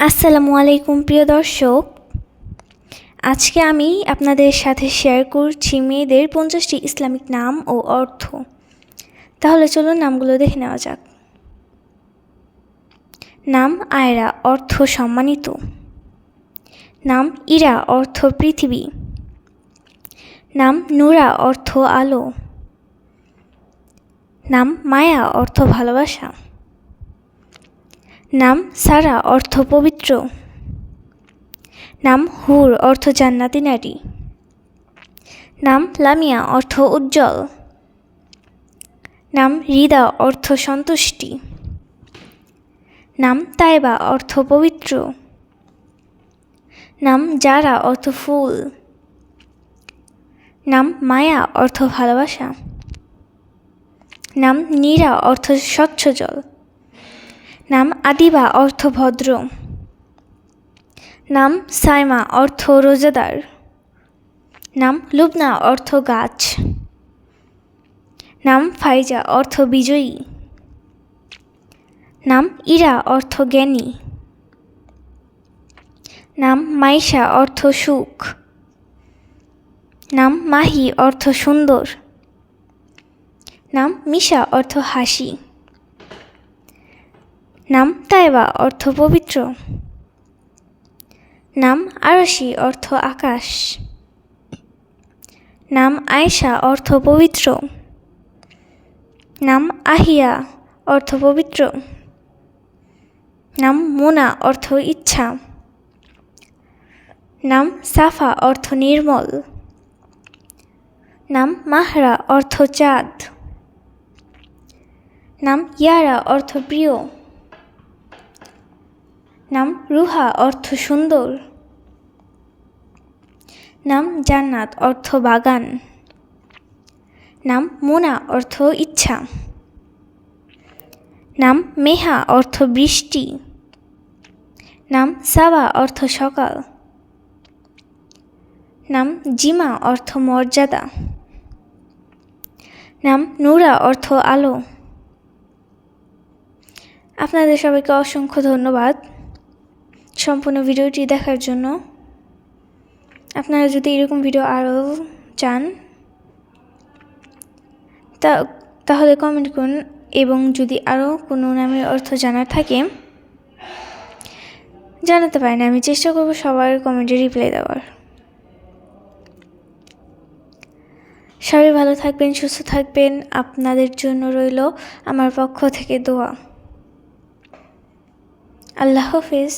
আসসালামু আলাইকুম প্রিয় দর্শক, আজকে আমি আপনাদের সাথে শেয়ার করছি মেয়েদের 50টি ইসলামিক নাম ও অর্থ। তাহলে চলুন নামগুলো দেখে নেওয়া যাক। নাম আয়রা, অর্থ সম্মানিত। নাম ইরা, অর্থ পৃথিবী। নাম নূরা, অর্থ আলো। নাম মায়া, অর্থ ভালোবাসা। নাম সারা, অর্থ পবিত্র। নাম হুর, অর্থ জান্নাতি নারী। নাম লামিয়া, অর্থ উজ্জ্বল। নাম হৃদা, অর্থ সন্তুষ্টি। নাম তাইবা, অর্থ পবিত্র। নাম জারা, অর্থ ফুল। নাম মায়া, অর্থ ভালোবাসা। নাম নীরা, অর্থ স্বচ্ছ জল। নাম আদিবা, অর্থ ভদ্র। নাম সাইমা, অর্থ রোজাদার। নাম লুবনা, অর্থ গাছ। নাম ফাইজা, অর্থ বিজয়ী। নাম ইরা, অর্থ জ্ঞানী। নাম মাইশা, অর্থ সুখ। নাম মাহি, অর্থ সুন্দর। নাম মিশা, অর্থ হাসি। নাম তাইবা, অর্থ পবিত্র। নাম আরশি, অর্থ আকাশ। নাম আয়েশা, অর্থ পবিত্র। নাম আহিয়া, অর্থ পবিত্র। নাম মুনা, অর্থ ইচ্ছা। নাম সাফা, অর্থ নির্মল। নাম মাহরা, অর্থ চাঁদ। নাম ইয়ারা, অর্থ প্রিয়। নাম রুহা, অর্থ সুন্দর। নাম জান্নাত, অর্থ বাগান। নাম মুনা, অর্থ ইচ্ছা। নাম মেহা, অর্থ বৃষ্টি। নাম সাবা, অর্থ সকাল। নাম জিমা, অর্থ মর্যাদা। নাম নূরা, অর্থ আলো। আপনাদের সবাইকে অসংখ্য ধন্যবাদ সম্পূর্ণ ভিডিওটি দেখার জন্য। আপনারা যদি এরকম ভিডিও আরও চান তাহলে কমেন্ট করুন, এবং যদি আরও কোনো নামের অর্থ জানার থাকে জানাতে পারেন। আমি চেষ্টা করব সবার কমেন্টে রিপ্লাই দেওয়ার। সবাই ভালো থাকবেন, সুস্থ থাকবেন। আপনাদের জন্য রইল আমার পক্ষ থেকে দোয়া। আল্লাহ হাফেজ।